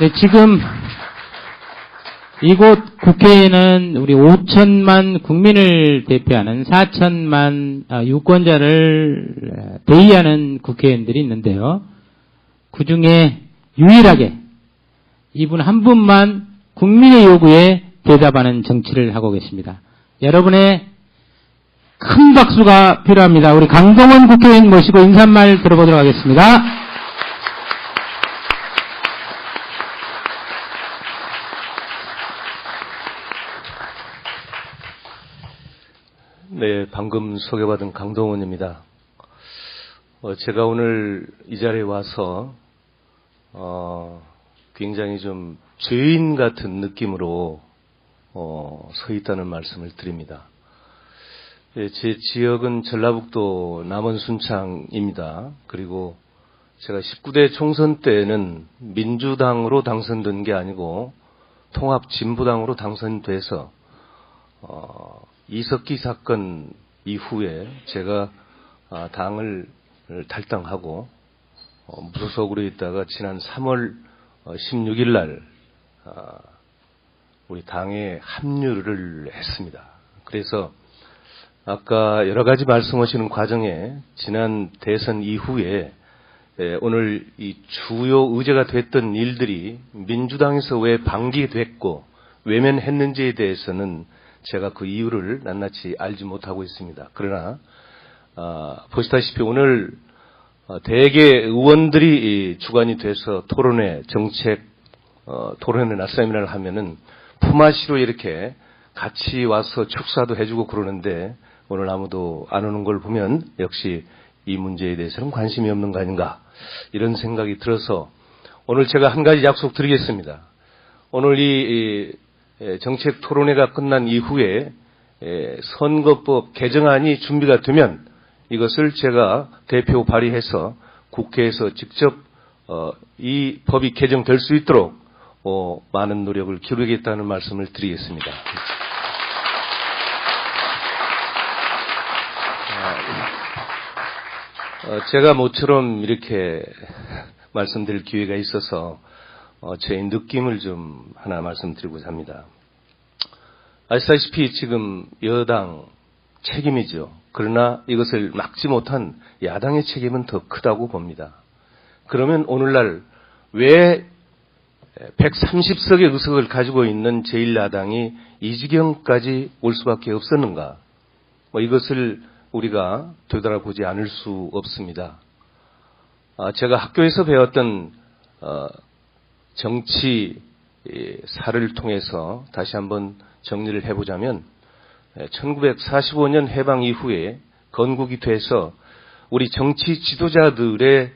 네, 지금 이곳 국회에는 우리 5천만 국민을 대표하는 4천만 유권자를 대의하는 국회의원들이 있는데요. 그 중에 유일하게 이분 한 분만 국민의 요구에 대답하는 정치를 하고 계십니다. 여러분의 큰 박수가 필요합니다. 우리 강동원 국회의원 모시고 인사말 들어보도록 하겠습니다. 네, 방금 소개받은 강동원입니다. 제가 오늘 이 자리에 와서 굉장히 좀 죄인 같은 느낌으로 서 있다는 말씀을 드립니다. 제 지역은 전라북도 남원 순창입니다. 그리고 제가 19대 총선 때는 민주당으로 당선된 게 아니고 통합진보당으로 당선돼서 이석기 사건 이후에 제가 당을 탈당하고 무소속으로 있다가 지난 3월 16일 날 우리 당에 합류를 했습니다. 그래서 아까 여러 가지 말씀하시는 과정에 지난 대선 이후에 오늘 이 주요 의제가 됐던 일들이 민주당에서 왜 방기됐고 외면했는지에 대해서는 제가 그 이유를 낱낱이 알지 못하고 있습니다. 그러나 보시다시피 오늘 대개 의원들이 주관이 돼서 토론회, 정책 토론회나 세미나를 하면은 품앗이로 이렇게 같이 와서 축사도 해주고 그러는데 오늘 아무도 안 오는 걸 보면 역시 이 문제에 대해서는 관심이 없는 거 아닌가 이런 생각이 들어서 오늘 제가 한 가지 약속드리겠습니다. 오늘 이 정책 토론회가 끝난 이후에 선거법 개정안이 준비가 되면 이것을 제가 대표 발의해서 국회에서 직접 이 법이 개정될 수 있도록 많은 노력을 기울이겠다는 말씀을 드리겠습니다. 제가 모처럼 이렇게 말씀드릴 기회가 있어서 제 느낌을 좀 하나 말씀드리고자 합니다. 아시다시피 지금 여당 책임이죠. 그러나 이것을 막지 못한 야당의 책임은 더 크다고 봅니다. 그러면 오늘날 왜 130석의 의석을 가지고 있는 제1야당이 이 지경까지 올 수밖에 없었는가? 이것을 우리가 되돌아보지 않을 수 없습니다. 제가 학교에서 배웠던 정치사를 통해서 다시 한번 정리를 해보자면 1945년 해방 이후에 건국이 돼서 우리 정치 지도자들의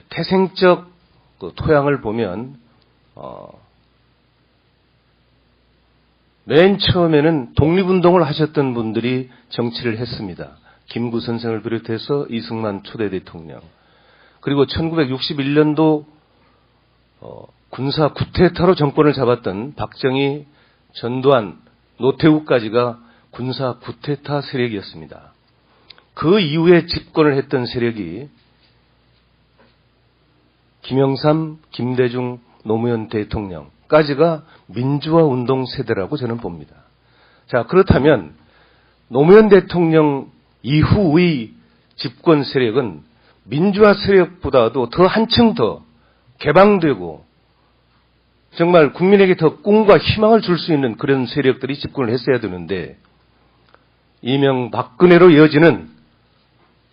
태생적 토양을 보면 맨 처음에는 독립운동을 하셨던 분들이 정치를 했습니다. 김구 선생을 비롯해서 이승만 초대 대통령 그리고 1961년도 군사 쿠데타로 정권을 잡았던 박정희, 전두환, 노태우까지가 군사 쿠데타 세력이었습니다. 그 이후에 집권을 했던 세력이 김영삼, 김대중, 노무현 대통령까지가 민주화 운동 세대라고 저는 봅니다. 자, 그렇다면 노무현 대통령 이후의 집권 세력은 민주화 세력보다도 더 한층 더 개방되고 정말 국민에게 더 꿈과 희망을 줄 수 있는 그런 세력들이 집권을 했어야 되는데 이명박근혜로 이어지는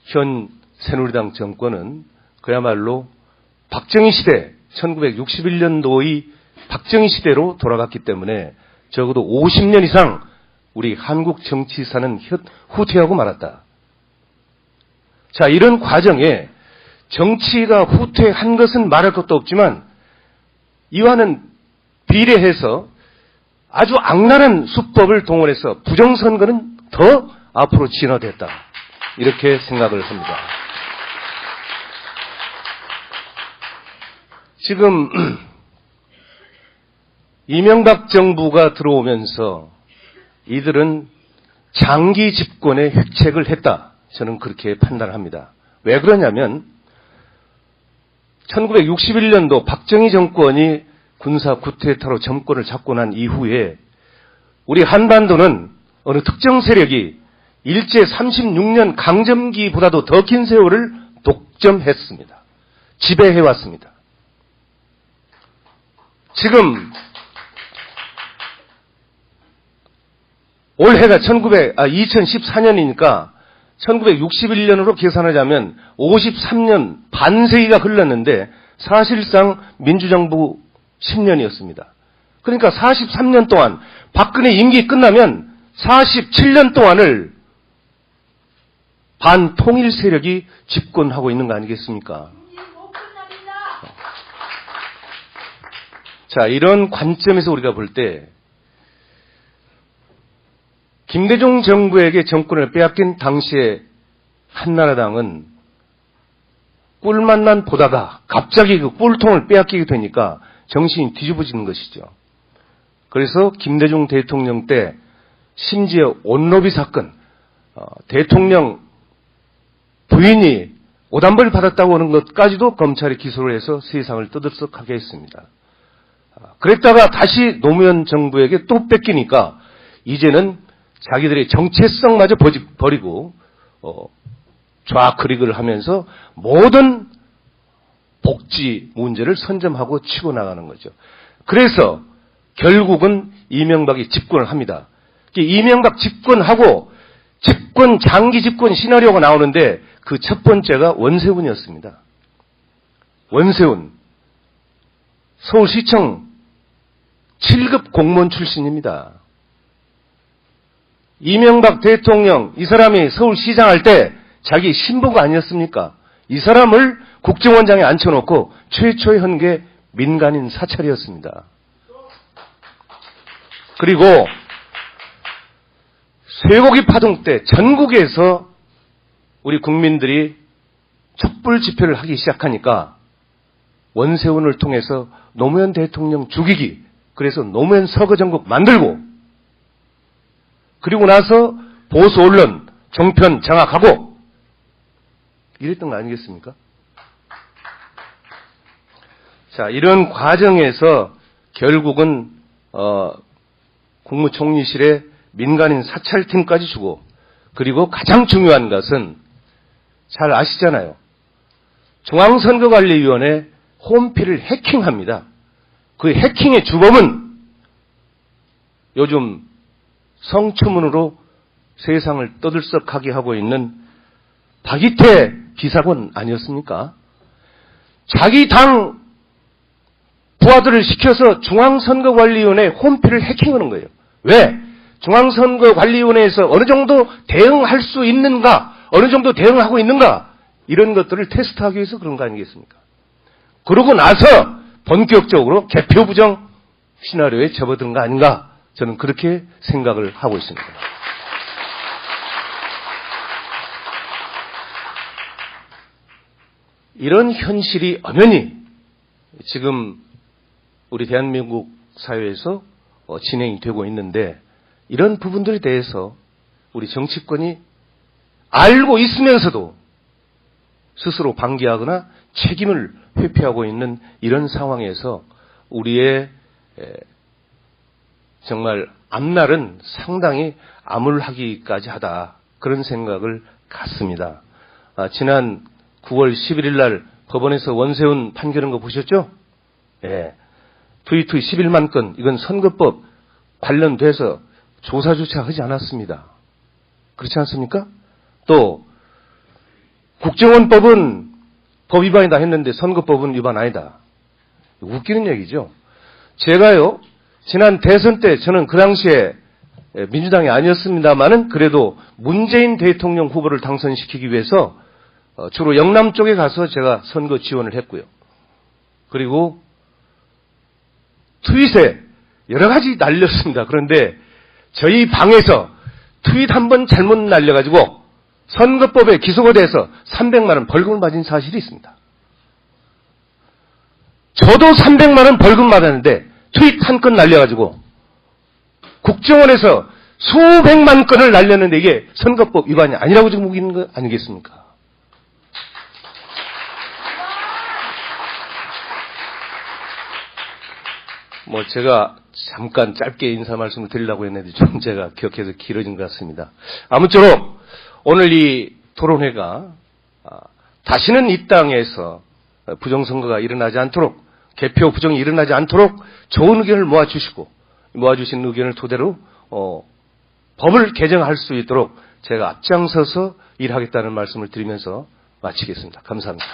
현 새누리당 정권은 그야말로 박정희 시대 1961년도의 박정희 시대로 돌아갔기 때문에 적어도 50년 이상 우리 한국 정치사는 후퇴하고 말았다. 자, 이런 과정에 정치가 후퇴한 것은 말할 것도 없지만 이와는 비례해서 아주 악랄한 수법을 동원해서 부정선거는 더 앞으로 진화됐다. 이렇게 생각을 합니다. 지금 이명박 정부가 들어오면서 이들은 장기 집권에 획책을 했다. 저는 그렇게 판단합니다. 왜 그러냐면 1961년도 박정희 정권이 군사 쿠데타로 정권을 잡고 난 이후에 우리 한반도는 어느 특정 세력이 일제 36년 강점기보다도 더 긴 세월을 독점했습니다. 지배해왔습니다. 지금 올해가 2014년이니까 1961년으로 계산하자면 53년 반세기가 흘렀는데 사실상 민주정부 10년이었습니다. 그러니까 43년 동안 박근혜 임기 끝나면 47년 동안을 반통일 세력이 집권하고 있는 거 아니겠습니까? 자, 이런 관점에서 우리가 볼 때 김대중 정부에게 정권을 빼앗긴 당시에 한나라당은 꿀맛만 보다가 갑자기 그 꿀통을 빼앗기게 되니까 정신이 뒤집어지는 것이죠. 그래서 김대중 대통령 때 심지어 온로비 사건, 대통령 부인이 오단벌 받았다고 하는 것까지도 검찰이 기소를 해서 세상을 떠들썩하게 했습니다. 그랬다가 다시 노무현 정부에게 또 뺏기니까 이제는 자기들의 정체성마저 버리고 좌클릭을 하면서 모든 복지 문제를 선점하고 치고 나가는 거죠. 그래서 결국은 이명박이 집권을 합니다. 이명박 집권하고 장기 집권 시나리오가 나오는데 그 첫 번째가 원세훈이었습니다. 원세훈 서울시청 7급 공무원 출신입니다. 이명박 대통령 이 사람이 서울시장 할 때 자기 신부가 아니었습니까? 이 사람을 국정원장에 앉혀놓고 최초의 한 게 민간인 사찰이었습니다. 그리고 쇠고기 파동 때 전국에서 우리 국민들이 촛불 집회를 하기 시작하니까 원세훈을 통해서 노무현 대통령 죽이기, 그래서 노무현 서거전국 만들고, 그리고 나서 보수 언론 종편 장악하고 이랬던 거 아니겠습니까? 자, 이런 과정에서 결국은 국무총리실에 민간인 사찰팀까지 주고, 그리고 가장 중요한 것은 잘 아시잖아요. 중앙선거관리위원회 홈피를 해킹합니다. 그 해킹의 주범은 요즘 성추문으로 세상을 떠들썩하게 하고 있는 박이태 비서관 아니었습니까? 자기 당 부하들을 시켜서 중앙선거관리위원회 홈피를 해킹하는 거예요. 왜? 중앙선거관리위원회에서 어느 정도 대응할 수 있는가, 어느 정도 대응하고 있는가, 이런 것들을 테스트하기 위해서 그런 거 아니겠습니까? 그러고 나서 본격적으로 개표 부정 시나리오에 접어든 거 아닌가, 저는 그렇게 생각을 하고 있습니다. 이런 현실이 엄연히 지금 우리 대한민국 사회에서 진행이 되고 있는데, 이런 부분들에 대해서 우리 정치권이 알고 있으면서도 스스로 방기하거나 책임을 회피하고 있는 이런 상황에서 우리의 정말 앞날은 상당히 암울하기까지 하다, 그런 생각을 갖습니다. 지난 9월 11일 날 법원에서 원세훈 판결한 거 보셨죠? 예. 트위트 11만 건, 이건 선거법 관련돼서 조사조차 하지 않았습니다. 그렇지 않습니까? 또 국정원법은 법 위반이다 했는데 선거법은 위반 아니다. 웃기는 얘기죠. 제가요, 지난 대선 때 저는 그 당시에 민주당이 아니었습니다만은 그래도 문재인 대통령 후보를 당선시키기 위해서 주로 영남 쪽에 가서 제가 선거 지원을 했고요. 그리고 트윗에 여러 가지 날렸습니다. 그런데 저희 방에서 트윗 한 번 잘못 날려가지고 선거법에 기소가 돼서 300만 원 벌금을 맞은 사실이 있습니다. 저도 300만 원 벌금 맞았는데 트윗 한 건 날려가지고 국정원에서 수백만 건을 날렸는데 이게 선거법 위반이 아니라고 지금 우기는 거 아니겠습니까? 제가 잠깐 짧게 인사 말씀을 드리려고 했는데 좀 제가 기억해서 길어진 것 같습니다. 아무쪼록 오늘 이 토론회가 다시는 이 땅에서 부정선거가 일어나지 않도록, 개표 부정이 일어나지 않도록 좋은 의견을 모아주신 의견을 토대로 법을 개정할 수 있도록 제가 앞장서서 일하겠다는 말씀을 드리면서 마치겠습니다. 감사합니다.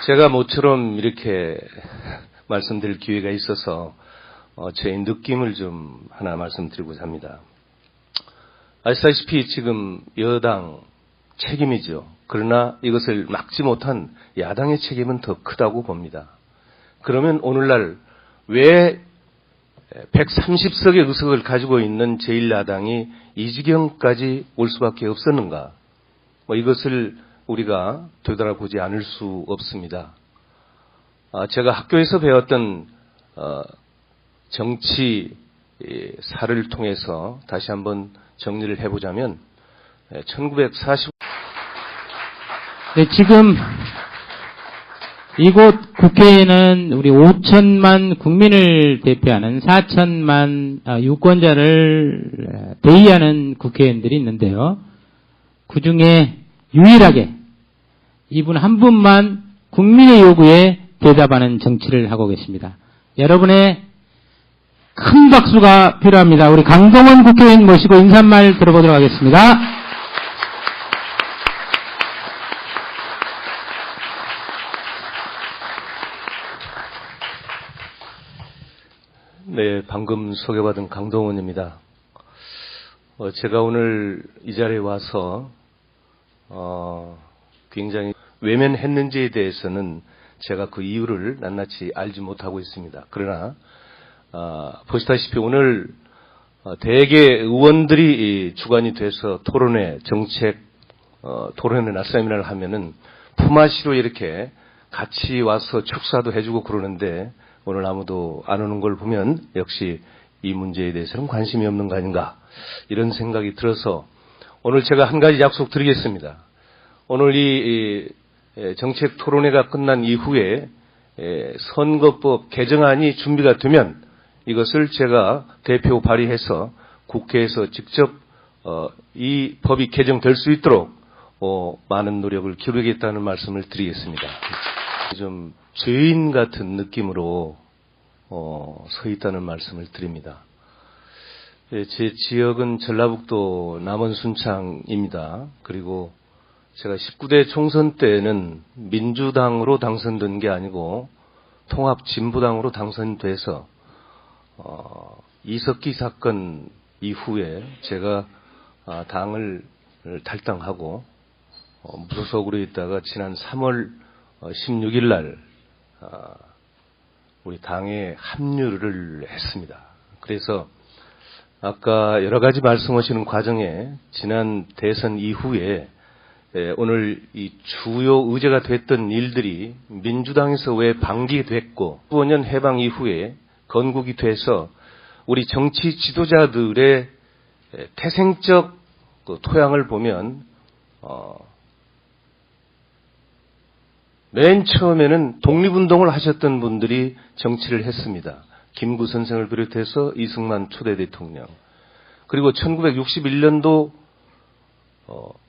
제가 모처럼 이렇게 말씀드릴 기회가 있어서 제 느낌을 좀 하나 말씀드리고자 합니다. 아시다시피 지금 여당 책임이죠. 그러나 이것을 막지 못한 야당의 책임은 더 크다고 봅니다. 그러면 오늘날 왜 130석의 의석을 가지고 있는 제1야당이 이 지경까지 올 수밖에 없었는가? 이것을 우리가 되돌아보지 않을 수 없습니다. 제가 학교에서 배웠던 정치사를 통해서 다시 한번 정리를 해보자면 1940 네, 지금 이곳 국회에는 우리 5천만 국민을 대표하는 4천만 유권자를 대의하는 국회의원들이 있는데요. 그 중에 유일하게 이분 한 분만 국민의 요구에 대답하는 정치를 하고 계십니다. 여러분의 큰 박수가 필요합니다. 우리 강동원 국회의원 모시고 인사말 들어보도록 하겠습니다. 네, 방금 소개받은 강동원입니다. 제가 오늘 이 자리에 와서 굉장히 외면했는지에 대해서는 제가 그 이유를 낱낱이 알지 못하고 있습니다. 그러나 보시다시피 오늘 대개 의원들이 주관이 돼서 토론회, 정책 토론회나 세미나를 하면은 품앗이로 이렇게 같이 와서 축사도 해주고 그러는데 오늘 아무도 안 오는 걸 보면 역시 이 문제에 대해서는 관심이 없는 거 아닌가 이런 생각이 들어서 오늘 제가 한 가지 약속 드리겠습니다. 오늘 이 정책 토론회가 끝난 이후에 선거법 개정안이 준비가 되면 이것을 제가 대표 발의해서 국회에서 직접 이 법이 개정될 수 있도록 많은 노력을 기울이겠다는 말씀을 드리겠습니다. 좀 죄인 같은 느낌으로 서 있다는 말씀을 드립니다. 제 지역은 전라북도 남원 순창입니다. 그리고 제가 19대 총선 때는 민주당으로 당선된 게 아니고 통합진보당으로 당선돼서 이석기 사건 이후에 제가 당을 탈당하고 무소속으로 있다가 지난 3월 16일 날 우리 당에 합류를 했습니다. 그래서 아까 여러 가지 말씀하시는 과정에 지난 대선 이후에 오늘 이 주요 의제가 됐던 일들이 민주당에서 왜 방기됐고 15년 해방 이후에 건국이 돼서 우리 정치 지도자들의 태생적 토양을 보면 맨 처음에는 독립운동을 하셨던 분들이 정치를 했습니다. 김구 선생을 비롯해서 이승만 초대 대통령. 그리고 1961년도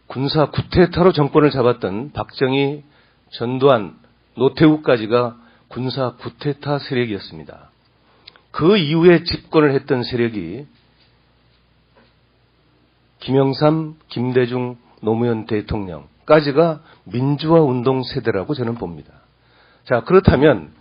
군사 쿠데타로 정권을 잡았던 박정희, 전두환, 노태우까지가 군사 쿠데타 세력이었습니다. 그 이후에 집권을 했던 세력이 김영삼, 김대중, 노무현 대통령까지가 민주화 운동 세대라고 저는 봅니다. 자, 그렇다면